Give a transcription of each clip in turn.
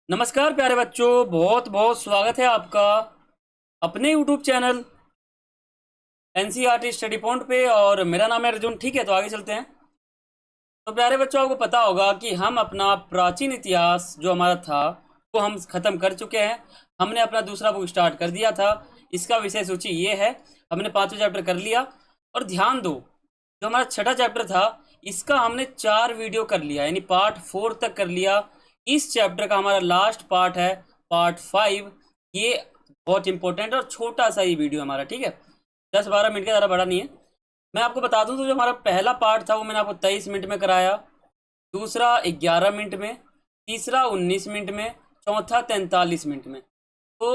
नमस्कार प्यारे बच्चों, बहुत बहुत स्वागत है आपका अपने YouTube channel NCERT study point पे। और मेरा नाम है अर्जुन। ठीक है, तो आगे चलते हैं। तो प्यारे बच्चों, आपको पता होगा कि हम अपना प्राचीन इतिहास जो हमारा था वो हम ख़त्म कर चुके हैं। हमने अपना दूसरा बुक स्टार्ट कर दिया था। इसका विषय सूची ये है। हमने पाँचों चैप्टर कर लिया। और ध्यान दो, जो हमारा छठा चैप्टर था इसका हमने 4 वीडियो कर लिया, यानी पार्ट 4 तक कर लिया। इस चैप्टर का हमारा लास्ट पार्ट है पार्ट 5। ये बहुत इंपॉर्टेंट और छोटा सा ही वीडियो हमारा, ठीक है, 10-12 मिनट का, ज़्यादा बड़ा नहीं है। मैं आपको बता दूं तो जो हमारा पहला पार्ट था वो मैंने आपको 23 मिनट में कराया, दूसरा 11 मिनट में, तीसरा 19 मिनट में, चौथा 43 मिनट में। तो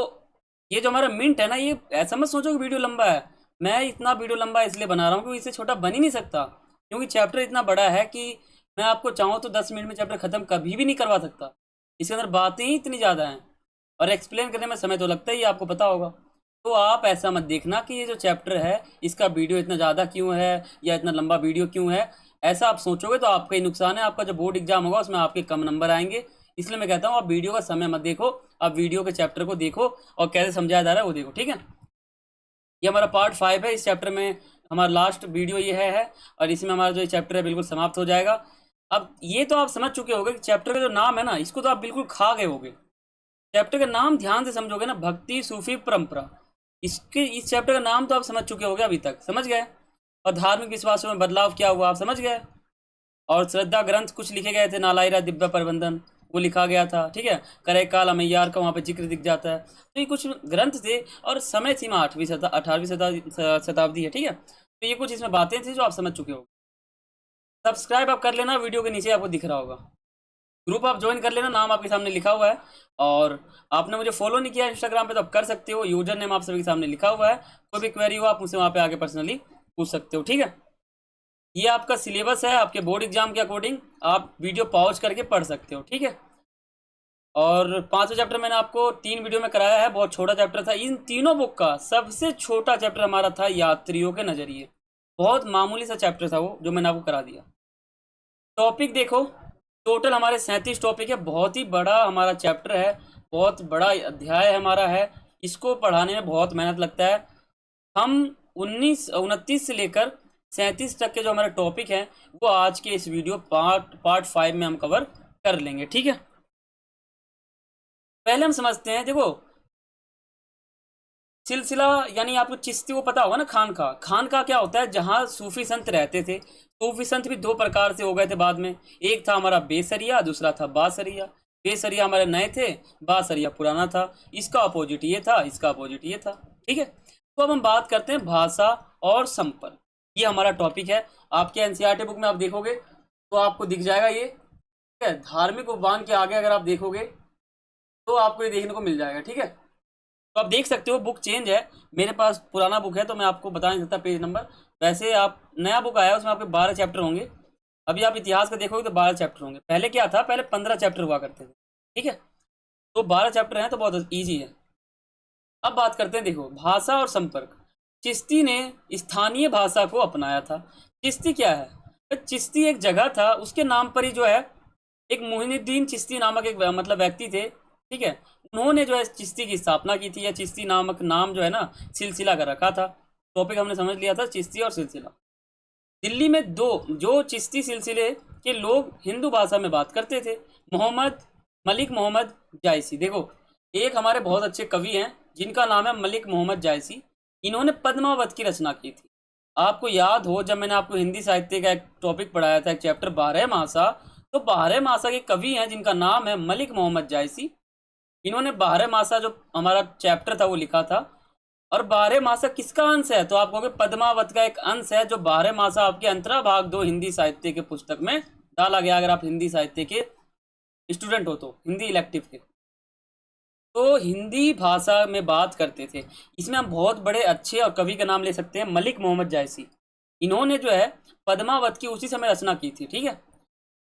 ये जो हमारा मिनट है ना, ये ऐसा मत सोचो कि वीडियो लंबा है। मैं इतना वीडियो लंबा इसलिए बना रहा हूँ क्योंकि इससे छोटा बन ही नहीं सकता, क्योंकि चैप्टर इतना बड़ा है कि मैं आपको चाहूँ तो 10 मिनट में चैप्टर ख़त्म कभी भी नहीं करवा सकता। इसके अंदर बातें ही इतनी ज़्यादा हैं और एक्सप्लेन करने में समय तो लगता ही है, आपको पता होगा। तो आप ऐसा मत देखना कि ये जो चैप्टर है इसका वीडियो इतना ज़्यादा क्यों है या इतना लंबा वीडियो क्यों है। ऐसा आप सोचोगे तो आपका ही नुकसान है। आपका जो बोर्ड एग्जाम होगा उसमें आपके कम नंबर आएंगे। इसलिए मैं कहता हूँ आप वीडियो का समय मत देखो, आप वीडियो के चैप्टर को देखो और कैसे समझाया जा रहा है वो देखो, ठीक है। ये हमारा पार्ट 5 है। इस चैप्टर में हमारा लास्ट वीडियो ये है और इसमें हमारा जो चैप्टर है बिल्कुल समाप्त हो जाएगा। अब ये तो आप समझ चुके होंगे कि चैप्टर का जो नाम है ना, इसको तो आप बिल्कुल खा गए होगे। चैप्टर का नाम ध्यान से समझोगे ना, भक्ति सूफी परंपरा, इस चैप्टर का नाम तो आप समझ चुके होगे, अभी तक समझ गए। और धार्मिक विश्वासों में बदलाव क्या हुआ आप समझ गए। और श्रद्धा ग्रंथ कुछ लिखे गए थे, नालायरा दिव्य प्रबंधन वो लिखा गया था, ठीक है। करे काल अमैयार का वहाँ पे जिक्र दिख जाता है। तो ये कुछ ग्रंथ थे और समय सीमा 18वीं शताब्दी है, ठीक है। तो ये कुछ इसमें बातें थी जो आप समझ चुके हो। सब्सक्राइब आप कर लेना, वीडियो के नीचे आपको दिख रहा होगा। ग्रुप आप ज्वाइन कर लेना, नाम आपके सामने लिखा हुआ है। और आपने मुझे फॉलो नहीं किया इंस्टाग्राम पे तो आप कर सकते हो, यूजर नेम आप सभी के सामने लिखा हुआ है। कोई भी क्वेरी हो आप मुझसे वहाँ पे आके पर्सनली पूछ सकते हो, ठीक है। ये आपका सिलेबस है, आपके बोर्ड एग्जाम के अकॉर्डिंग आप वीडियो पॉज करके पढ़ सकते हो, ठीक है। और पांचवा चैप्टर मैंने आपको 3 वीडियो में कराया है, बहुत छोटा चैप्टर था। इन तीनों बुक का सबसे छोटा चैप्टर हमारा था यात्रियों के नजरिए। बहुत मामूली सा चैप्टर था वो, जो मैंने आपको करा दिया। टॉपिक देखो, टोटल हमारे 37 टॉपिक है। बहुत ही बड़ा हमारा चैप्टर है, बहुत बड़ा अध्याय हमारा है। इसको पढ़ाने में बहुत मेहनत लगता है। हम 29 से लेकर 37 तक के जो हमारे टॉपिक हैं वो आज के इस वीडियो पार्ट 5 में हम कवर कर लेंगे, ठीक है। पहले हम समझते हैं, देखो सिलसिला, यानी आपको चिश्ती को पता होगा ना, खानका क्या होता है, जहाँ सूफी संत रहते थे। सूफी संत भी 2 प्रकार से हो गए थे बाद में। एक था हमारा बेसरिया, दूसरा था बासरिया। बेसरिया हमारे नए थे, बासरिया पुराना था। इसका अपोजिट ये था, इसका अपोजिट ये था, ठीक है। तो अब हम बात करते हैं भाषा और संपर्क। ये हमारा टॉपिक है। आपके एनसीईआरटी बुक में आप देखोगे तो आपको दिख जाएगा ये, ठीक है। धार्मिक उपवान के आगे अगर आप देखोगे तो आपको ये देखने को मिल जाएगा, ठीक है। तो आप देख सकते हो बुक चेंज है। मेरे पास पुराना बुक है तो मैं आपको बता नहीं सकता पेज नंबर। वैसे आप नया बुक आया है, उसमें आपके 12 चैप्टर होंगे। अभी आप इतिहास का देखोगे तो 12 चैप्टर होंगे। पहले क्या था, पहले 15 चैप्टर हुआ करते थे, ठीक है। तो 12 चैप्टर हैं तो बहुत ईजी है। अब बात करते हैं, देखो भाषा और संपर्क। चिश्ती ने स्थानीय भाषा को अपनाया था। चिश्ती क्या है, तो चिश्ती एक जगह था, उसके नाम पर ही जो है एक मोहिनुद्दीन चिश्ती नामक एक मतलब व्यक्ति थे, ठीक है। उन्होंने जो है चिश्ती की स्थापना की थी, या चिश्ती नामक नाम जो है ना सिलसिला का रखा था। टॉपिक हमने समझ लिया था, चिश्ती और सिलसिला। दिल्ली में दो जो चिश्ती सिलसिले के लोग हिंदू भाषा में बात करते थे, मोहम्मद मलिक मोहम्मद जायसी। देखो, एक हमारे बहुत अच्छे कवि हैं जिनका नाम है मलिक मोहम्मद जायसी। इन्होंने पद्मावत की रचना की थी। आपको याद हो, जब मैंने आपको हिंदी साहित्य का एक टॉपिक पढ़ाया था, एक चैप्टर बारह मासा, तो बारह मासा के कवि हैं जिनका नाम है मलिक मोहम्मद जायसी। इन्होंने बारह मासा जो हमारा चैप्टर था वो लिखा था। और बारह मासा किसका अंश है, तो आप कहोगे पद्मावत का एक अंश है, जो बारह मासा आपके अंतरा भाग 2 हिंदी साहित्य के पुस्तक में डाला गया, अगर आप हिंदी साहित्य के स्टूडेंट हो तो, हिंदी इलेक्टिव के। तो हिंदी भाषा में बात करते थे। इसमें हम बहुत बड़े अच्छे और कवि का नाम ले सकते हैं, मलिक मोहम्मद जायसी। इन्होंने जो है पद्मावत की उसी समय रचना की थी, ठीक है।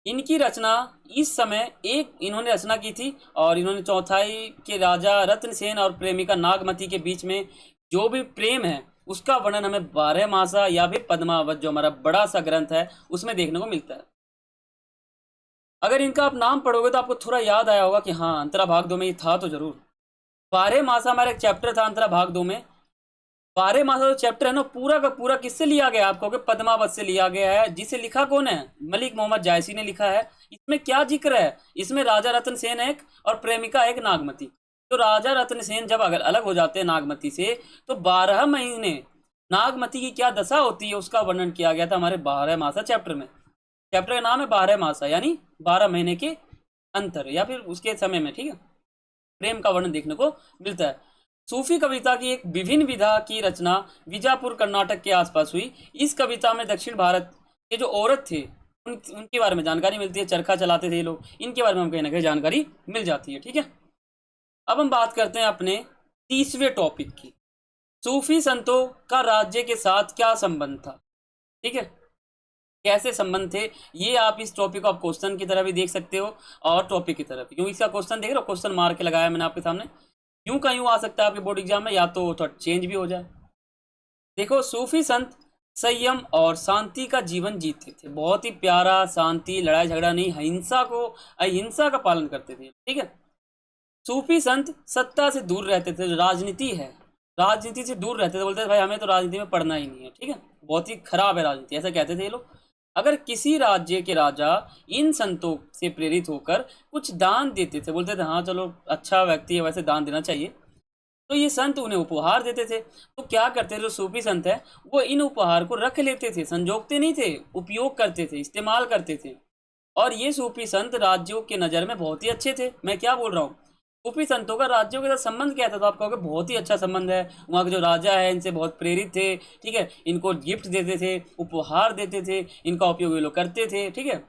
इनकी रचना इस समय एक इन्होंने रचना की थी। और इन्होंने चौथाई के राजा रत्नसेन और प्रेमिका नागमती के बीच में जो भी प्रेम है उसका वर्णन हमें बारह मासा या फिर पद्मावत जो हमारा बड़ा सा ग्रंथ है उसमें देखने को मिलता है। अगर इनका आप नाम पढ़ोगे तो आपको थोड़ा याद आया होगा कि हाँ अंतरा भाग 2 में ये था तो जरूर। बारह मासा हमारा एक चैप्टर था अंतरा भाग 2 में। बारह मासा जो चैप्टर है ना पूरा का पूरा किससे लिया गया है? आप कहोगे पद्मावत से लिया गया है। जिसे लिखा कौन है? मलिक मोहम्मद जायसी ने लिखा है। इसमें क्या जिक्र है? इसमें राजा रतन सेन एक और प्रेमिका एक नागमती। तो राजा रतन सेन जब अगर अलग हो जाते हैं नागमती से तो 12 महीने नागमती की क्या दशा होती है उसका वर्णन किया गया था हमारे 12 मासा चैप्टर में। चैप्टर का नाम है 12 मासा, यानी 12 महीने के अंतर या फिर उसके समय में, ठीक है, प्रेम का वर्णन देखने को मिलता है। सूफी कविता की एक विभिन्न विधा की रचना बीजापुर कर्नाटक के आसपास हुई। इस कविता में दक्षिण भारत के जो औरत थे उनके बारे में जानकारी मिलती है। चरखा चलाते थे ये लोग, इनके बारे में हम कहीं ना कहीं जानकारी मिल जाती है, ठीक है। अब हम बात करते हैं अपने तीसरे टॉपिक की। सूफी संतों का राज्य के साथ क्या संबंध था, ठीक है, कैसे संबंध थे। ये आप इस टॉपिक को आप क्वेश्चन की तरह भी देख सकते हो और टॉपिक की तरह भी, क्योंकि इसका क्वेश्चन देख रहे हो, क्वेश्चन मार के लगाया मैंने आपके सामने। यूं का यूं आ सकता है आपके बोर्ड एग्जाम में, या तो थोड़ा चेंज भी हो जाए। देखो, सूफी संत संयम और शांति का जीवन जीते थे। बहुत ही प्यारा, शांति, लड़ाई झगड़ा नहीं, अहिंसा का पालन करते थे, ठीक है। सूफी संत सत्ता से दूर रहते थे। जो राजनीति है, राजनीति से दूर रहते थे। बोलते थे भाई हमें तो राजनीति में पढ़ना ही नहीं है, ठीक है, बहुत ही खराब है राजनीति, ऐसा कहते थे ये लोग। अगर किसी राज्य के राजा इन संतों से प्रेरित होकर कुछ दान देते थे, बोलते थे हाँ चलो अच्छा व्यक्ति है वैसे दान देना चाहिए, तो ये संत उन्हें उपहार देते थे। तो क्या करते थे जो सूफी संत है, वो इन उपहार को रख लेते थे, संजोगते नहीं थे, उपयोग करते थे, इस्तेमाल करते थे। और ये सूफी संत राज्यों के नज़र में बहुत ही अच्छे थे। मैं क्या बोल रहा हूँ, सूफी संतों का राज्यों के साथ संबंध क्या था? तो आप कहोगे बहुत ही अच्छा संबंध है, वहाँ के जो राजा है इनसे बहुत प्रेरित थे, ठीक है, इनको गिफ्ट देते थे, उपहार देते थे, इनका उपयोग ये लोग करते थे, ठीक है,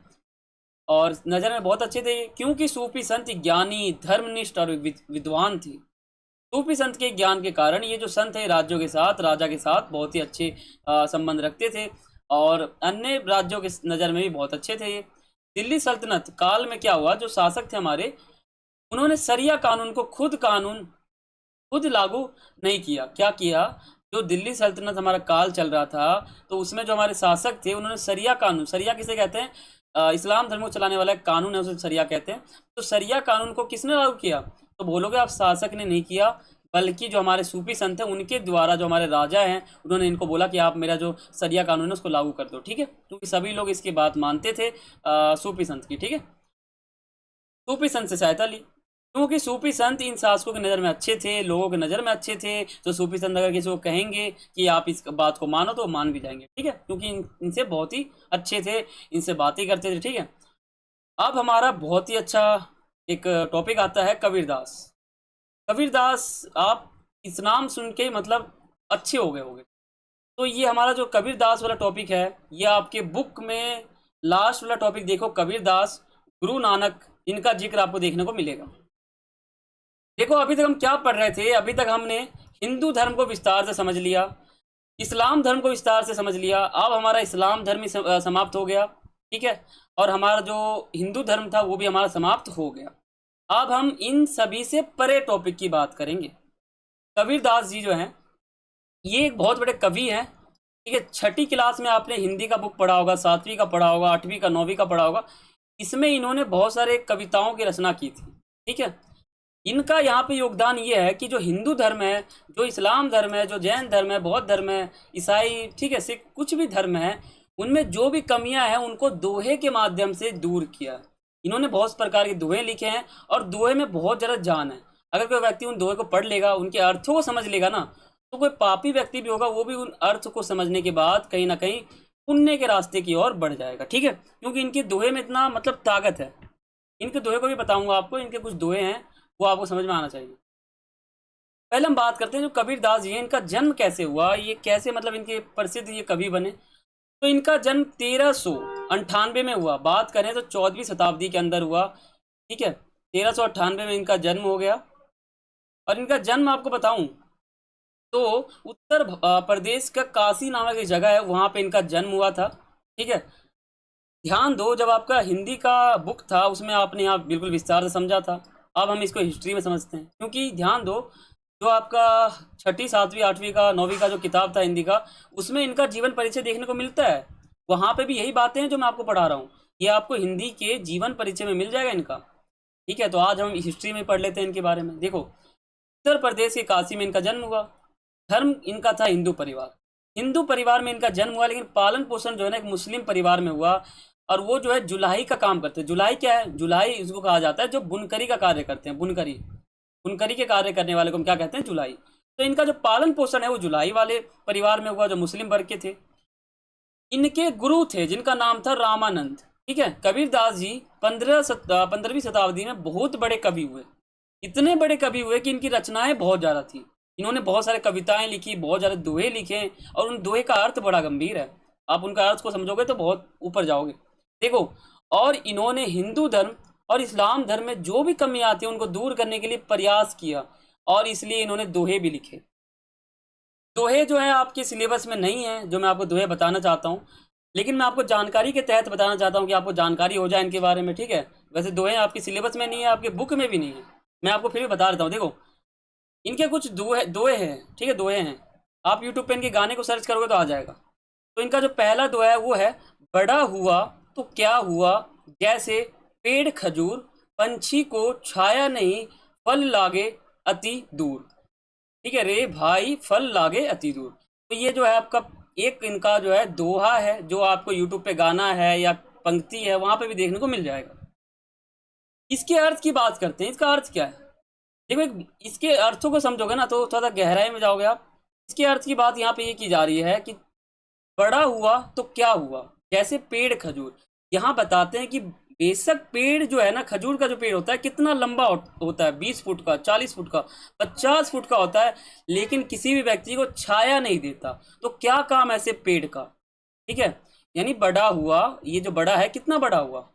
और नज़र में बहुत अच्छे थे क्योंकि सूफी संत ज्ञानी, धर्मनिष्ठ और विद्वान थे। सूफी संत के ज्ञान के कारण ये जो संत है राज्यों के साथ, राजा के साथ बहुत ही अच्छे संबंध रखते थे और अन्य राज्यों के नज़र में भी बहुत अच्छे थे ये। दिल्ली सल्तनत काल में क्या हुआ, जो शासक थे हमारे, उन्होंने शरिया कानून को खुद लागू नहीं किया। क्या किया? जो दिल्ली सल्तनत हमारा काल चल रहा था तो उसमें जो हमारे शासक थे उन्होंने शरिया कानून, शरिया किसे कहते हैं? इस्लाम धर्म को चलाने वाला एक कानून है, उसे शरिया कहते हैं। तो शरिया कानून को किसने लागू किया? तो बोलोगे आप शासक ने नहीं किया, बल्कि जो हमारे सूफी संत हैं उनके द्वारा, जो हमारे राजा हैं उन्होंने इनको बोला कि आप मेरा जो शरिया कानून है उसको लागू कर दो, ठीक है, क्योंकि सभी लोग इसकी बात मानते थे सूफी संत की, ठीक है। सूफी संत से सहायता ली क्योंकि सूफी संत इन शासकों की नज़र में अच्छे थे, लोगों की नज़र में अच्छे थे। तो सूफी संत अगर किसी को कहेंगे कि आप इस बात को मानो तो मान भी जाएंगे, ठीक है, क्योंकि इनसे बहुत ही अच्छे थे, इनसे बातें करते थे, ठीक है। अब हमारा बहुत ही अच्छा एक टॉपिक आता है कबीरदास। कबीरदास, आप इस नाम सुन के मतलब अच्छे हो गए होंगे। तो ये हमारा जो कबीरदास वाला टॉपिक है, ये आपके बुक में लास्ट वाला टॉपिक देखो, कबीरदास, गुरु नानक, इनका जिक्र आपको देखने को मिलेगा। देखो, अभी तक हम क्या पढ़ रहे थे? अभी तक हमने हिंदू धर्म को विस्तार से समझ लिया, इस्लाम धर्म को विस्तार से समझ लिया। अब हमारा इस्लाम धर्म ही समाप्त हो गया, ठीक है, और हमारा जो हिंदू धर्म था वो भी हमारा समाप्त हो गया। अब हम इन सभी से परे टॉपिक की बात करेंगे। कबीरदास जी जो हैं ये एक बहुत बड़े कवि हैं, ठीक है। छठी क्लास में आपने हिंदी का बुक पढ़ा होगा, 7वीं का पढ़ा होगा, 8वीं का, 9वीं का पढ़ा होगा। इसमें इन्होंने बहुत सारे कविताओं की रचना की थी, ठीक है। इनका यहाँ पे योगदान ये है कि जो हिंदू धर्म है, जो इस्लाम धर्म है, जो जैन धर्म है, बौद्ध धर्म है, ईसाई, ठीक है, सिख, कुछ भी धर्म है, उनमें जो भी कमियां हैं उनको दोहे के माध्यम से दूर किया। इन्होंने बहुत प्रकार के दोहे लिखे हैं और दोहे में बहुत ज़्यादा जान है। अगर कोई व्यक्ति उन दोहे को पढ़ लेगा, उनके अर्थों को समझ लेगा ना, तो कोई पापी व्यक्ति भी होगा वो भी उन अर्थ को समझने के बाद कहीं ना कहीं पुण्य के रास्ते की ओर बढ़ जाएगा, ठीक है, क्योंकि इनके दोहे में इतना मतलब ताकत है। इनके दोहे को भी बताऊंगा आपको, इनके कुछ दोहे हैं वो आपको समझ में आना चाहिए। पहले हम बात करते हैं जो कबीरदास जी हैं, इनका जन्म कैसे हुआ, ये कैसे मतलब इनके प्रसिद्ध ये कवि बने। तो इनका जन्म 1398 में हुआ। बात करें तो 14वीं शताब्दी के अंदर हुआ, ठीक है, 1398 में इनका जन्म हो गया। और इनका जन्म आपको बताऊं तो उत्तर प्रदेश का काशी नामक एक जगह है, वहाँ पे इनका जन्म हुआ था, ठीक है। ध्यान दो, जब आपका हिंदी का बुक था उसमें आपने यहाँ बिल्कुल विस्तार से समझा था, अब हम इसको हिस्ट्री में समझते हैं। क्योंकि ध्यान दो, जो आपका छठी, 7वीं, 8वीं का, 9वीं का जो किताब था हिंदी का, उसमें इनका जीवन परिचय देखने को मिलता है। वहाँ पे भी यही बातें हैं जो मैं आपको पढ़ा रहा हूँ। ये आपको हिंदी के जीवन परिचय में मिल जाएगा इनका। ठीक है, तो आज हम हिस्ट्री में पढ़ लेते हैं इनके बारे में। देखो, उत्तर प्रदेश के काशी में इनका जन्म हुआ। धर्म इनका था हिंदू परिवार। हिंदू परिवार में इनका जन्म हुआ, लेकिन पालन पोषण जो है ना एक मुस्लिम परिवार में हुआ। और वो जो है जुलाही का काम करते हैं। जुलाही क्या है? जुलाही इसको कहा जाता है जो बुनकरी का कार्य करते हैं। बुनकरी, बुनकरी के कार्य करने वाले को हम क्या कहते हैं? जुलाई। तो इनका जो पालन पोषण है वो जुलाई वाले परिवार में हुआ, जो मुस्लिम वर्ग के थे। इनके गुरु थे जिनका नाम था रामानंद। ठीक है, कबीरदास जी 15वीं शताब्दी में बहुत बड़े कवि हुए। इतने बड़े कवि हुए कि इनकी रचनाएं बहुत ज़्यादा थी। इन्होंने बहुत सारे कविताएं लिखी, बहुत ज़्यादा दोहे लिखे, और उन दोहे का अर्थ बड़ा गंभीर है। आप उनका अर्थ को समझोगे तो बहुत ऊपर जाओगे। देखो, और इन्होंने हिंदू धर्म और इस्लाम धर्म में जो भी कमियां आती हैं उनको दूर करने के लिए प्रयास किया, और इसलिए इन्होंने दोहे भी लिखे। दोहे जो है आपके सिलेबस में नहीं है, जो मैं आपको दोहे बताना चाहता हूँ, लेकिन मैं आपको जानकारी के तहत बताना चाहता हूँ कि आपको जानकारी हो जाए इनके बारे में। ठीक है, वैसे दोहे आपके सिलेबस में नहीं है, आपके बुक में भी नहीं है, मैं आपको फिर भी बता देता हूँ। देखो, इनके कुछ दोहे दोहे हैं। ठीक है, दोहे हैं। आप यूट्यूब पे इनके गाने को सर्च करोगे तो आ जाएगा। तो इनका जो पहला दोहा है वो है, बड़ा हुआ तो क्या हुआ, जैसे पेड़ खजूर, पंछी को छाया नहीं, फल लागे अति दूर। ठीक है, रे भाई फल लागे अति दूर। तो ये जो है आपका एक इनका जो है दोहा है, जो आपको यूट्यूब पे गाना है या पंक्ति है वहां पे भी देखने को मिल जाएगा। इसके अर्थ की बात करते हैं। इसका अर्थ क्या है? देखो, इसके अर्थों को समझोगे ना तो थोड़ा गहराई में जाओगे आप। इसके अर्थ की बात यहाँ पे ये की जा रही है कि बड़ा हुआ तो क्या हुआ, जैसे पेड़ खजूर। यहाँ बताते हैं कि बेशक पेड़ जो है ना, खजूर का जो पेड़ होता है कितना लंबा होता है, 20 फुट का, 40 फुट का, 50 फुट का होता है, लेकिन किसी भी व्यक्ति को छाया नहीं देता। तो क्या काम ऐसे पेड़ का? ठीक है, यानी बड़ा हुआ, ये जो बड़ा है कितना बड़ा हुआ,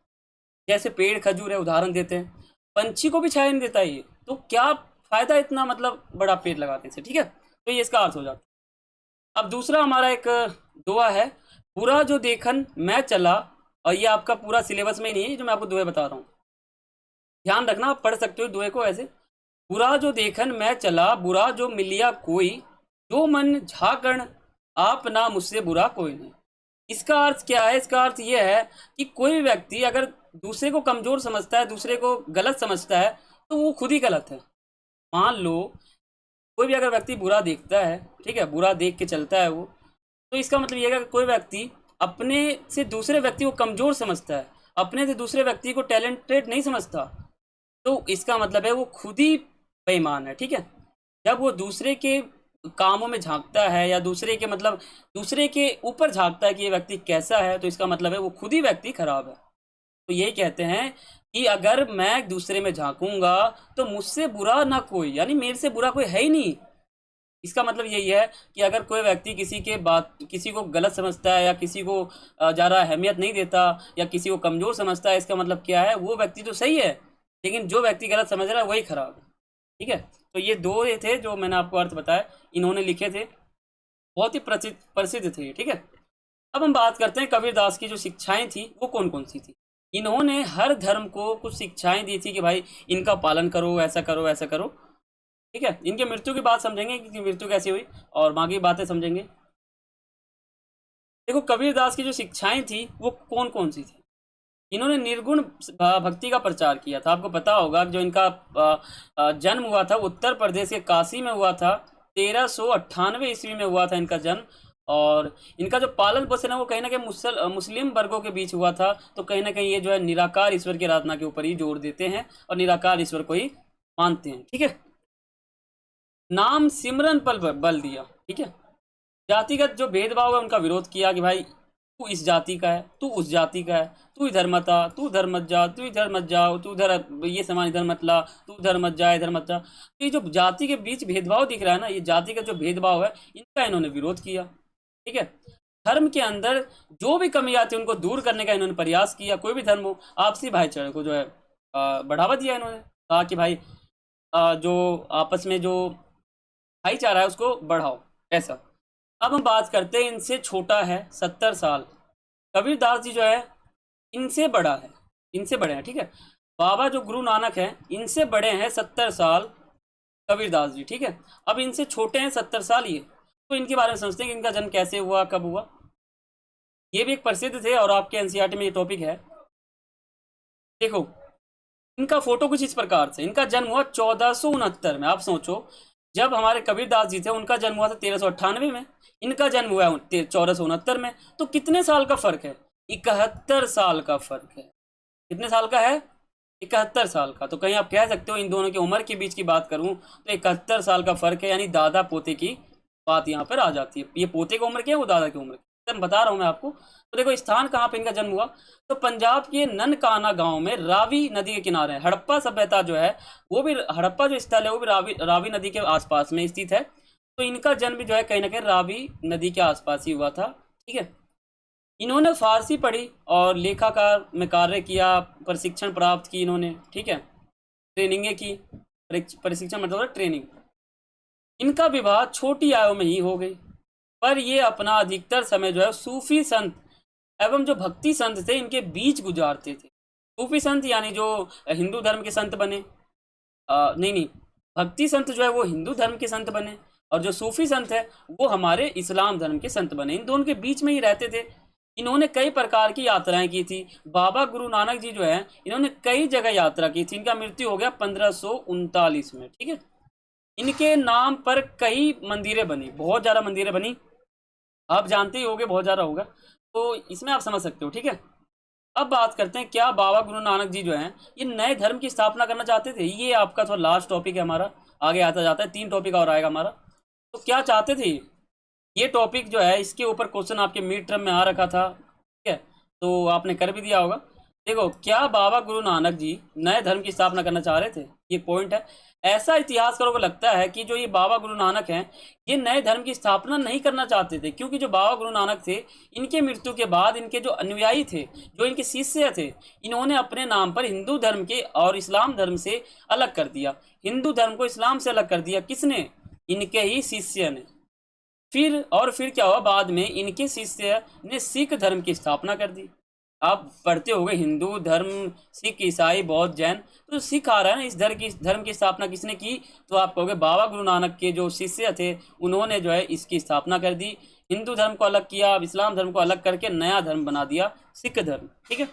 जैसे पेड़ खजूर है, उदाहरण देते हैं। पंछी को भी छाया नहीं देता ये, तो क्या फायदा इतना मतलब बड़ा पेड़ लगाने से। ठीक है, तो ये इसका अर्थ हो जाता है। अब दूसरा हमारा एक दोहा है, बुरा जो देखन मैं चला। और ये आपका पूरा सिलेबस में ही नहीं है जो मैं आपको दोहे बता रहा हूँ, ध्यान रखना, आप पढ़ सकते हो दोहे को ऐसे। बुरा जो देखन मैं चला, बुरा जो मिलिया कोई, जो मन झाकण आप ना मुझसे बुरा कोई नहीं। इसका अर्थ क्या है? इसका अर्थ ये है कि कोई भी व्यक्ति अगर दूसरे को कमजोर समझता है, दूसरे को गलत समझता है, तो वो खुद ही गलत है। मान लो कोई भी अगर व्यक्ति बुरा देखता है, ठीक है, बुरा देख के चलता है वो, तो इसका मतलब ये है कि कोई व्यक्ति अपने से दूसरे व्यक्ति को कमजोर समझता है, अपने से दूसरे व्यक्ति को टैलेंटेड नहीं समझता, तो इसका मतलब है वो खुद ही बेईमान है। ठीक है, जब वो दूसरे के कामों में झांकता है या दूसरे के मतलब दूसरे के ऊपर झांकता है कि ये व्यक्ति कैसा है, तो इसका मतलब है वो खुद ही व्यक्ति खराब है। तो यही कहते हैं कि अगर मैं दूसरे में झांकूंगा तो मुझसे बुरा ना कोई, यानी मेरे से बुरा कोई है ही नहीं। इसका मतलब यही है कि अगर कोई व्यक्ति किसी को गलत समझता है, या किसी को ज़्यादा अहमियत नहीं देता, या किसी को कमज़ोर समझता है, इसका मतलब क्या है? वो व्यक्ति तो सही है, लेकिन जो व्यक्ति गलत समझ रहा है वही खराब है। ठीक है, तो ये दो ये थे जो मैंने आपको अर्थ बताया, इन्होंने लिखे थे, बहुत ही प्रसिद्ध प्रसिद्ध थे। ठीक है, अब हम बात करते हैं कबीरदास की जो शिक्षाएं थी वो कौन कौन सी थी। इन्होंने हर धर्म को कुछ शिक्षाएं दी थी कि भाई इनका पालन करो, ऐसा करो, ऐसा करो। ठीक है, इनके मृत्यु की बात समझेंगे कि मृत्यु कैसी हुई, और बाकी बातें समझेंगे। देखो, कबीरदास की जो शिक्षाएं थी वो कौन कौन सी थी। इन्होंने निर्गुण भक्ति का प्रचार किया था। आपको पता होगा जो इनका जन्म हुआ था उत्तर प्रदेश के काशी में हुआ था, 1398 ईस्वी में हुआ था इनका जन्म। और इनका जो पालन पोषण है वो कहीं ना कहीं मुस्लिम वर्गों के बीच हुआ था। तो कहीं ना कहीं ये जो है निराकार ईश्वर की आराधना के ऊपर ही जोर देते हैं और निराकार ईश्वर को ही मानते हैं। ठीक है, नाम सिमरन पर बल दिया। ठीक है, जातिगत जो भेदभाव है उनका विरोध किया कि भाई तू इस जाति का है, तू उस जाति का है, तू इधर मत आ, तू उधर मत जा, तू इधर मत जाओ, तू उधर ये सामान इधर मत ला, तू उधर मत जा, इधर मत जा। तो ये जो जाति के बीच भेदभाव दिख रहा है ना, ये जाति का जो भेदभाव है इनका इन्होंने विरोध किया। ठीक है, धर्म के अंदर जो भी कमी आती है उनको दूर करने का इन्होंने प्रयास किया। कोई भी धर्म हो, आपसी भाईचारे को जो है बढ़ावा दिया। इन्होंने कहा कि भाई जो आपस में जो भाईचारा है उसको बढ़ाओ, ऐसा। अब हम बात करते हैं, इनसे छोटा है 70 साल कबीरदास जी जो है, इनसे बड़ा है, इनसे बड़े हैं। ठीक है, बाबा जो गुरु नानक हैं इनसे बड़े हैं 70 साल कबीरदास जी। ठीक है, अब इनसे छोटे हैं 70 साल ये। तो इनके बारे में समझते हैं कि इनका जन्म कैसे हुआ, कब हुआ। ये भी एक प्रसिद्ध थे और आपके एनसीईआरटी में ये टॉपिक है। देखो, इनका फोटो कुछ इस प्रकार से, इनका जन्म हुआ 1469 में। आप सोचो, जब हमारे कबीरदास जी थे उनका जन्म हुआ था 1398 में, इनका जन्म हुआ है 1469 में। तो कितने साल का फर्क है? 71 साल का फर्क है। कितने साल का है? 71 साल का। तो कहीं आप कह सकते हो इन दोनों की उम्र के बीच की बात करूं तो 71 साल का फर्क है, यानी दादा पोते की बात यहाँ पर आ जाती है। ये पोते की उम्र क्या है, वो दादा की उम्र क्या है, बता रहा हूँ मैं आपको। तो देखो स्थान कहाँ पे इनका जन्म हुआ, तो पंजाब के ननकाना गांव में रावी नदी के किनारे है। हड़प्पा सभ्यता जो है वो भी, हड़प्पा जो स्थल है वो भी रावी नदी के आसपास में स्थित है। तो इनका जन्म भी जो है कहीं ना कहीं रावी नदी के आसपास ही हुआ था। ठीक है। इन्होंने फारसी पढ़ी और लेखाकार में कार्य किया, प्रशिक्षण प्राप्त की इन्होंने। ठीक है, ट्रेनिंगें की। प्रशिक्षण मतलब ट्रेनिंग। इनका विवाह छोटी आयु में ही हो गई, पर ये अपना अधिकतर समय जो है सूफी संत एवं जो भक्ति संत थे इनके बीच गुजारते थे। सूफी संत यानी जो हिंदू धर्म के संत बने, नहीं नहीं, भक्ति संत जो है वो हिंदू धर्म के संत बने, और जो सूफी संत है वो हमारे इस्लाम धर्म के संत बने। इन दोनों के बीच में ही रहते थे। इन्होंने कई प्रकार की यात्राएं की थी। बाबा गुरु नानक जी जो है इन्होंने कई जगह यात्रा की थी। इनका मृत्यु हो गया 1539 में। ठीक है। इनके नाम पर कई मंदिरें बनी, बहुत ज़्यादा मंदिरें बनी। आप जानते ही होगे, बहुत ज़्यादा होगा, तो इसमें आप समझ सकते हो। ठीक है। अब बात करते हैं, क्या बाबा गुरु नानक जी जो हैं ये नए धर्म की स्थापना करना चाहते थे? ये आपका थोड़ा लास्ट टॉपिक है हमारा, आगे आता जाता है, 3 टॉपिक और आएगा हमारा। तो क्या चाहते थे ये टॉपिक जो है, इसके ऊपर क्वेश्चन आपके मिड टर्म में आ रखा था। ठीक है, तो आपने कर भी दिया होगा। देखो, क्या बाबा गुरु नानक जी नए धर्म की स्थापना करना चाह रहे थे? ये पॉइंट है। ऐसा इतिहासकारों को लगता है कि जो ये बाबा गुरु नानक हैं ये नए धर्म की स्थापना नहीं करना चाहते थे, क्योंकि जो बाबा गुरु नानक थे इनके मृत्यु के बाद इनके जो अनुयायी थे, जो इनके शिष्य थे, इन्होंने अपने नाम पर हिंदू धर्म के और इस्लाम धर्म से अलग कर दिया। हिंदू धर्म को इस्लाम से अलग कर दिया। किसने? इनके ही शिष्य ने। फिर क्या हुआ, बाद में इनके शिष्य ने सिख धर्म की स्थापना कर दी। आप पढ़ते होंगे हिंदू धर्म, सिख, ईसाई, बौद्ध, जैन, तो सिख आ रहा है ना। इस धर्म की स्थापना किसने की? तो आप कहोगे बाबा गुरु नानक के जो शिष्य थे उन्होंने जो है इसकी स्थापना कर दी। हिंदू धर्म को अलग किया, इस्लाम धर्म को अलग करके नया धर्म बना दिया, सिख धर्म। ठीक है।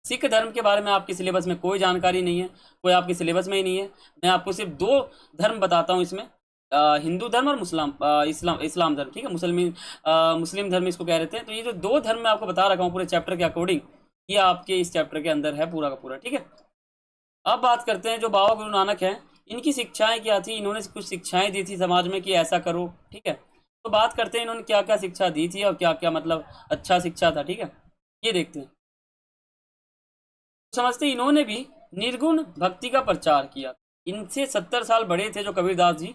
सिख धर्म के बारे में आपके सिलेबस में कोई जानकारी नहीं है, कोई आपके सिलेबस में ही नहीं है। मैं आपको सिर्फ 2 धर्म बताता हूँ इसमें, हिंदू धर्म और इस्लाम धर्म। ठीक है, मुस्लिम धर्म इसको कह रहे थे। तो ये जो 2 धर्म मैं आपको बता रखा हूँ पूरे चैप्टर के अकॉर्डिंग, ये आपके इस चैप्टर के अंदर है पूरा का पूरा। ठीक है। अब बात करते हैं जो बाबा गुरु नानक हैं, इनकी शिक्षाएं क्या थी। इन्होंने कुछ शिक्षाएं दी थी समाज में कि ऐसा करो। ठीक है, तो बात करते हैं इन्होंने क्या क्या शिक्षा दी थी और क्या क्या मतलब अच्छा शिक्षा था। ठीक है, ये देखते हैं। समझते हैं, इन्होंने भी निर्गुण भक्ति का प्रचार किया। इनसे 70 साल बड़े थे जो कबीरदास जी,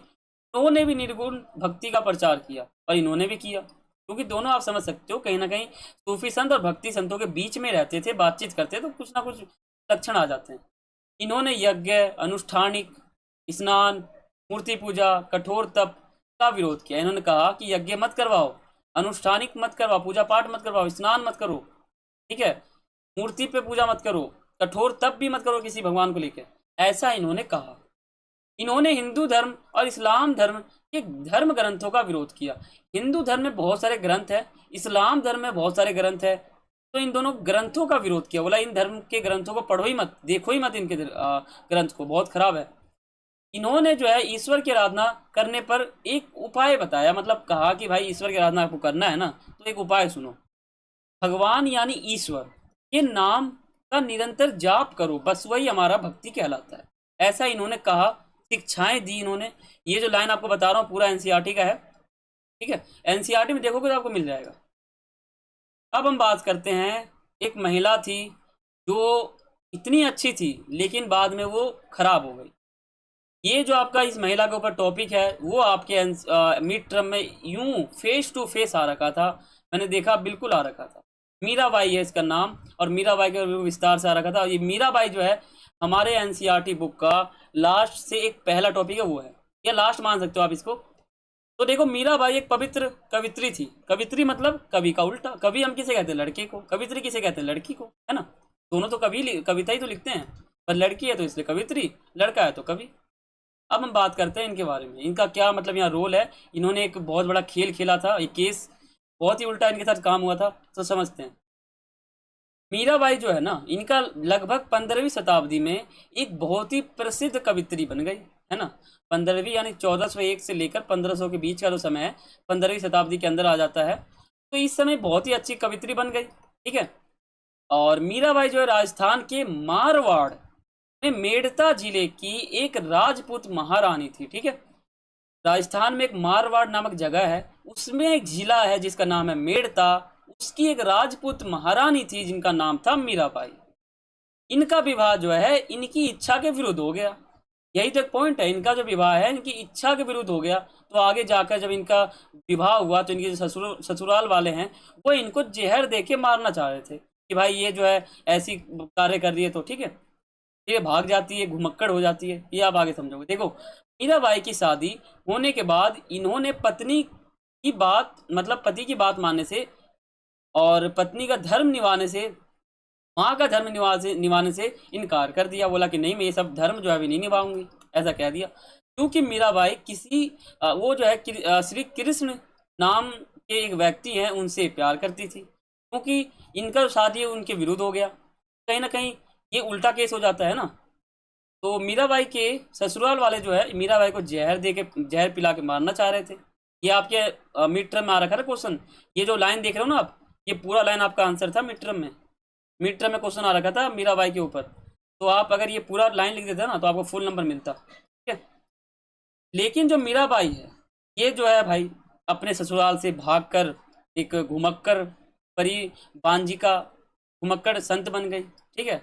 उन्होंने भी निर्गुण भक्ति का प्रचार किया और इन्होंने भी किया, क्योंकि दोनों आप समझ सकते हो कहीं ना कहीं सूफी संत और भक्ति संतों के बीच में रहते थे, बातचीत करते तो कुछ ना कुछ लक्षण आ जाते हैं। इन्होंने यज्ञ, अनुष्ठानिक, स्नान, मूर्ति पूजा, कठोर तप का विरोध किया। इन्होंने कहा कि यज्ञ मत करवाओ, अनुष्ठानिक मत करवाओ, पूजा पाठ मत करवाओ, स्नान मत करो। ठीक है, मूर्ति पे पूजा मत करो, कठोर तप भी मत करो किसी भगवान को लेकर, ऐसा इन्होंने कहा। इन्होंने हिंदू धर्म और इस्लाम धर्म के धर्म ग्रंथों का विरोध किया। हिंदू धर्म में बहुत सारे ग्रंथ है, इस्लाम धर्म में बहुत सारे ग्रंथ है, तो इन दोनों ग्रंथों का विरोध किया। बोला इन धर्म के ग्रंथों को पढ़ो ही मत, देखो ही मत इनके ग्रंथ को, बहुत खराब है। इन्होंने जो है ईश्वर की आराधना करने पर एक उपाय बताया, मतलब कहा कि भाई ईश्वर की आराधना आपको करना है ना, तो एक उपाय सुनो। भगवान यानी ईश्वर के नाम का निरंतर जाप करो, बस वही हमारा भक्ति कहलाता है, ऐसा इन्होंने कहा, शिक्षाएं दी इन्होंने। ये जो लाइन आपको बता रहा हूँ पूरा एनसीईआरटी का है। ठीक है, एनसीईआरटी में देखोगे तो आपको मिल जाएगा। अब हम बात करते हैं, एक महिला थी जो इतनी अच्छी थी लेकिन बाद में वो खराब हो गई। ये जो आपका इस महिला के ऊपर टॉपिक है वो आपके मिड टर्म में यूं फेस टू फेस आ रखा था, मैंने देखा बिल्कुल आ रखा था। मीराबाई है इसका नाम, और मीराबाई के विस्तार से आ रखा था। ये मीराबाई जो है हमारे एनसीईआरटी बुक का लास्ट से एक पहला टॉपिक है, वो है, या लास्ट मान सकते हो आप इसको। तो देखो, मीराबाई एक पवित्र कवित्री थी। कवित्री मतलब कवि का उल्टा। कवि हम किसे कहते हैं? लड़के को। कवित्री किसे कहते हैं? लड़की को, है ना। दोनों तो कवि कविता ही तो लिखते हैं, पर लड़की है तो इसलिए कवित्री, लड़का है तो कवि। अब हम बात करते हैं इनके बारे में, इनका क्या मतलब यहाँ रोल है। इन्होंने एक बहुत बड़ा खेल खेला था, एक केस बहुत ही उल्टा इनके साथ काम हुआ था, तो समझते हैं। मीराबाई जो है ना, इनका लगभग 15वीं शताब्दी में एक बहुत ही प्रसिद्ध कवित्री बन गई, है ना। 15वीं यानी 1401 से लेकर 1500 के बीच का जो समय है, 15वीं शताब्दी के अंदर आ जाता है। तो इस समय बहुत ही अच्छी कवित्री बन गई, ठीक है। और मीराबाई जो है राजस्थान के मारवाड़ में मेड़ता जिले की एक राजपूत महारानी थी, ठीक है। राजस्थान में एक मारवाड़ नामक जगह है, उसमें एक जिला है जिसका नाम है मेड़ता। उसकी एक राजपूत महारानी थी जिनका नाम था मीराबाई। इनका विवाह जो है इनकी इच्छा के विरुद्ध हो गया। यही तो एक पॉइंट है, इनका जो विवाह है इनकी इच्छा के विरुद्ध हो गया। तो आगे जाकर जब इनका विवाह हुआ तो इनके जो ससुराल वाले हैं वो इनको जहर दे के मारना चाह रहे थे कि भाई ये जो है ऐसी कार्य कर रही है, तो ठीक है। ये भाग जाती है, घुमक्कड़ हो जाती है, ये आप आगे समझोगे। देखो, मीराबाई की शादी होने के बाद इन्होंने पत्नी की बात, मतलब पति की बात मानने से और पत्नी का धर्म निभाने से, माँ का धर्म निभाने से इनकार कर दिया। बोला कि नहीं, मैं ये सब धर्म जो है अभी नहीं निभाऊंगी, ऐसा कह दिया। क्योंकि मीराबाई किसी वो जो है श्री कृष्ण नाम के एक व्यक्ति हैं उनसे प्यार करती थी। क्योंकि इनका जो शादी है उनके विरुद्ध हो गया, कहीं ना कहीं ये उल्टा केस हो जाता है ना। तो मीराबाई के ससुराल वाले जो है मीराबाई को जहर दे के, जहर पिला के मारना चाह रहे थे। ये आपके मिड टर्म में आ रखा है क्वेश्चन। ये जो लाइन देख रहे हो ना आप, ये पूरा लाइन आपका आंसर था मिड टर्म में। मिड टर्म में क्वेश्चन आ रखा था मीराबाई के ऊपर। तो आप अगर ये पूरा लाइन लिख देते ना तो आपको फुल नंबर मिलता, ठीक है। लेकिन जो मीराबाई है ये जो है भाई अपने ससुराल से भागकर एक घुमक्कड़ परी बांजिका घुमक्कड़ संत बन गई, ठीक है।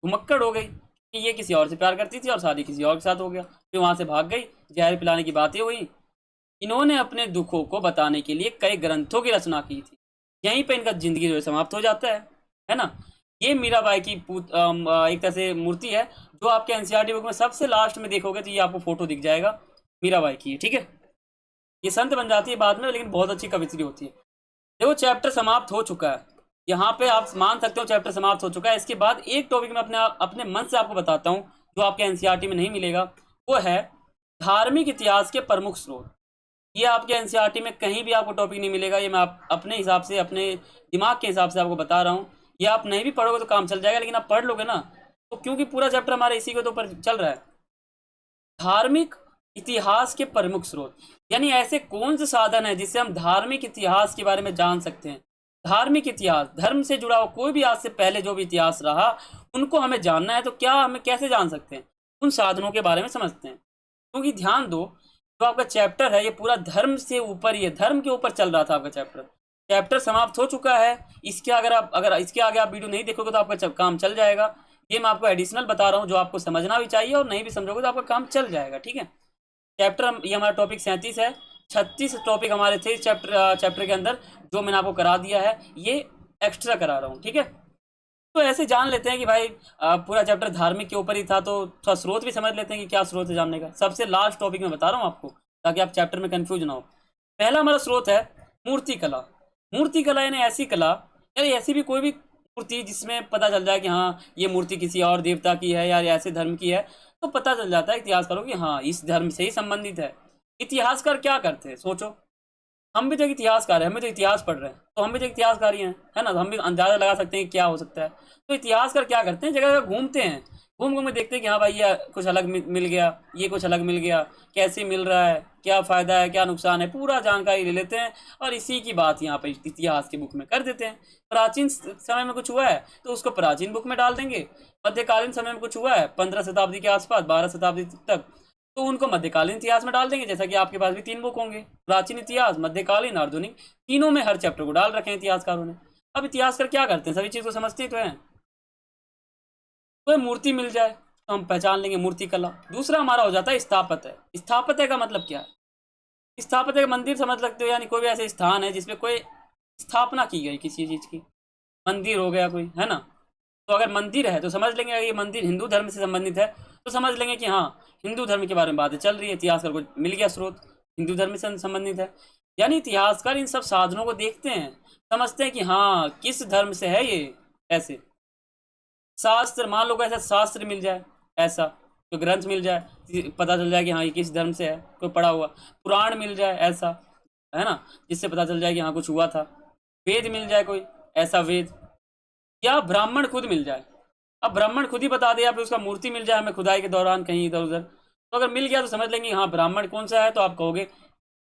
घुमक्कड़ हो गई कि ये किसी और से प्यार करती थी और शादी किसी और के साथ हो गया, फिर वहां से भाग गई, जहर पिलाने की बातें हुई। इन्होंने अपने दुखों को बताने के लिए कई ग्रंथों की रचना की थी। यहीं पे इनका जिंदगी जो है समाप्त हो जाता है ना। ये मीराबाई की एक तरह से मूर्ति है जो आपके एनसीईआरटी बुक में सबसे लास्ट में देखोगे तो ये आपको फोटो दिख जाएगा मीराबाई की, ठीक है। ये संत बन जाती है बाद में, लेकिन बहुत अच्छी कवित्री होती है। देखो, चैप्टर समाप्त हो चुका है, यहाँ पे आप मान सकते हो चैप्टर समाप्त हो चुका है। इसके बाद एक टॉपिक में अपने अपने मन से आपको बताता हूँ जो आपके एनसीईआरटी में नहीं मिलेगा। वो है धार्मिक इतिहास के प्रमुख स्रोत। ये आपके एनसीईआरटी में कहीं भी आपको टॉपिक नहीं मिलेगा। ये मैं अपने हिसाब से, अपने दिमाग के हिसाब से आपको बता रहा हूँ। ये आप नहीं भी पढ़ोगे तो काम चल जाएगा, लेकिन आप पढ़ लोगे ना तो, क्योंकि पूरा चैप्टर हमारे इसी के ऊपर चल रहा है। धार्मिक इतिहास के प्रमुख स्रोत, यानी ऐसे कौन से साधन है जिससे हम धार्मिक इतिहास के बारे में जान सकते हैं। धार्मिक इतिहास, धर्म से जुड़ा हुआ कोई भी आज से पहले जो भी इतिहास रहा उनको हमें जानना है। तो क्या हमें कैसे जान सकते हैं, उन साधनों के बारे में समझते हैं। क्योंकि ध्यान दो, जो आपका चैप्टर है ये पूरा धर्म से ऊपर ही है, धर्म के ऊपर चल रहा था आपका चैप्टर। चैप्टर समाप्त हो चुका है। इसके अगर इसके आगे आप वीडियो नहीं देखोगे तो आपका काम चल जाएगा। ये मैं आपको एडिशनल बता रहा हूँ जो आपको समझना भी चाहिए, और नहीं भी समझोगे तो आपका काम चल जाएगा, ठीक है। चैप्टर ये हमारा टॉपिक 37 है। 36 टॉपिक हमारे थे चैप्टर के अंदर, जो मैंने आपको करा दिया है ये एक्स्ट्रा करा रहा हूँ, ठीक है। तो ऐसे जान लेते हैं कि भाई पूरा चैप्टर धार्मिक के ऊपर ही था, तो थोड़ा स्रोत भी समझ लेते हैं कि क्या स्रोत है जानने का। सबसे लास्ट टॉपिक में बता रहा हूँ आपको ताकि आप चैप्टर में कंफ्यूज ना हो। पहला हमारा स्रोत है मूर्ति कला। मूर्ति कला यानी ऐसी कला, यानी ऐसी भी कोई भी मूर्ति जिसमें पता चल जाए कि हाँ ये मूर्ति किसी और देवता की है या ऐसे धर्म की है, तो पता चल जाता है इतिहासकारों कि हाँ इस धर्म से ही संबंधित है। इतिहासकार क्या करते हैं सोचो, हम भी तो एक इतिहासकार है, हम भी तो इतिहास पढ़ रहे हैं, तो हम भी तो इतिहासकार ही हैं, है ना। तो हम भी अंदाजा लगा सकते हैं कि क्या हो सकता है। तो इतिहासकार क्या करते हैं, जगह जगह घूमते हैं, घूम घूम के देखते हैं कि हाँ भाई ये कुछ अलग मिल गया, ये कुछ अलग मिल गया, कैसे मिल रहा है, क्या फ़ायदा है, क्या नुकसान है, पूरा जानकारी ले लेते हैं और इसी की बात यहाँ पे इतिहास की बुक में कर देते हैं। प्राचीन समय में कुछ हुआ है तो उसको प्राचीन बुक में डाल देंगे। मध्यकालीन समय में कुछ हुआ है 15 शताब्दी के आसपास, 12 शताब्दी तक, तो उनको मध्यकालीन इतिहास में डाल देंगे। जैसा कि आपके पास भी 3 बुक होंगे, प्राचीन इतिहास, मध्यकालीन, आधुनिक, तीनों में हर चैप्टर को डाल रखे हैं इतिहासकारों ने। अब इतिहासकार क्या करते हैं, सभी चीज़ को समझते ही तो हैं। कोई मूर्ति मिल जाए तो हम पहचान लेंगे मूर्ति कला। दूसरा हमारा हो जाता है स्थापत्य। स्थापत्य का मतलब क्या है, स्थापत्य का मंदिर समझ लगते हो, यानी कोई भी ऐसे स्थान है जिसपे कोई स्थापना की गई किसी चीज़ की। मंदिर हो गया कोई, है ना। तो अगर मंदिर है तो समझ लेंगे अगर ये मंदिर हिंदू धर्म से संबंधित है तो समझ लेंगे कि हाँ हिंदू धर्म के बारे में बातें चल रही है, इतिहासकार को मिल गया स्रोत, हिंदू धर्म से संबंधित है। यानी इतिहासकार इन सब साधनों को देखते हैं, समझते हैं कि हाँ किस धर्म से है ये। ऐसे शास्त्र, मान लो कोई ऐसा शास्त्र मिल जाए, ऐसा कोई ग्रंथ मिल जाए, पता चल जाए कि हाँ ये किस धर्म से है, कोई पढ़ा हुआ पुराण मिल जाए ऐसा, है ना, जिससे पता चल जाए कि हाँ कुछ हुआ था। वेद मिल जाए कोई ऐसा वेद, या ब्राह्मण खुद मिल जाए। अब ब्राह्मण खुद ही बता दे या फिर उसका मूर्ति मिल जाए हमें खुदाई के दौरान कहीं इधर उधर, तो अगर मिल गया तो समझ लेंगे हाँ ब्राह्मण कौन सा है, तो आप कहोगे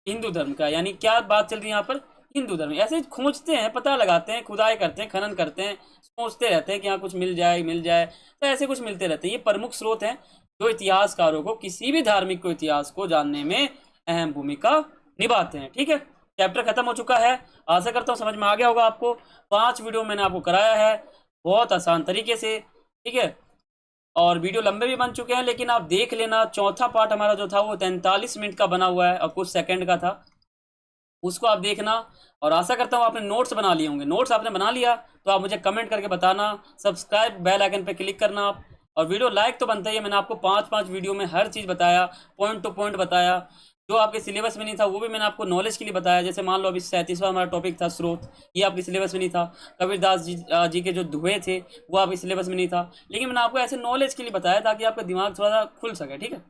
हिंदू धर्म का। यानी क्या बात चल रही है यहाँ पर, हिंदू धर्म। ऐसे ही खोजते हैं, पता लगाते हैं, खुदाई करते हैं, खनन करते हैं, सोचते रहते हैं कि हाँ कुछ मिल जाए मिल जाए, तो ऐसे कुछ मिलते रहते हैं। ये प्रमुख स्रोत हैं जो इतिहासकारों को, किसी भी धार्मिक को इतिहास को जानने में अहम भूमिका निभाते हैं। ठीक है, चैप्टर खत्म हो चुका है, आशा करता हूँ समझ में आ गया होगा आपको। 5 वीडियो मैंने आपको कराया है बहुत आसान तरीके से। ठीक है, और वीडियो लंबे भी बन चुके हैं, लेकिन आप देख लेना, चौथा पार्ट हमारा जो था वो 43 मिनट का बना हुआ है और कुछ सेकंड का था, उसको आप देखना। और आशा करता हूँ आपने नोट्स बना लिए होंगे। नोट्स आपने बना लिया तो आप मुझे कमेंट करके बताना, सब्सक्राइब बेल आइकन पे क्लिक करना आप, और वीडियो लाइक तो बनता ही है। मैंने आपको 5-5 वीडियो में हर चीज़ बताया, पॉइंट टू पॉइंट बताया। जो आपके सिलेबस में नहीं था वो भी मैंने आपको नॉलेज के लिए बताया। जैसे मान लो अभी 37वां हमारा टॉपिक था स्रोत, ये आपके सिलेबस में नहीं था। कबीरदास जी के जो दुहे थे वो आपके सिलेबस में नहीं था, लेकिन मैंने आपको ऐसे नॉलेज के लिए बताया ताकि आपका दिमाग थोड़ा सा खुल सके। ठीक है,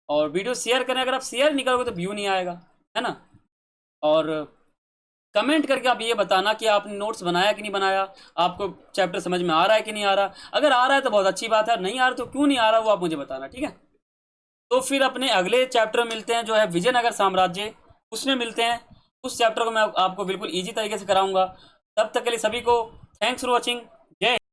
और वीडियो शेयर करें, अगर आप शेयर नहीं करोगे तो व्यू नहीं आएगा, है ना। और कमेंट करके आप ये बताना कि आपने नोट्स बनाया कि नहीं बनाया, आपको चैप्टर समझ में आ रहा है कि नहीं आ रहा। अगर आ रहा है तो बहुत अच्छी बात है, नहीं आ रहा तो क्यों नहीं आ रहा वो आप मुझे बताना। ठीक है, तो फिर अपने अगले चैप्टर में मिलते हैं जो है विजयनगर साम्राज्य, उसमें मिलते हैं। उस चैप्टर को मैं आपको बिल्कुल ईजी तरीके से कराऊंगा। तब तक के लिए सभी को थैंक्स फॉर वॉचिंग।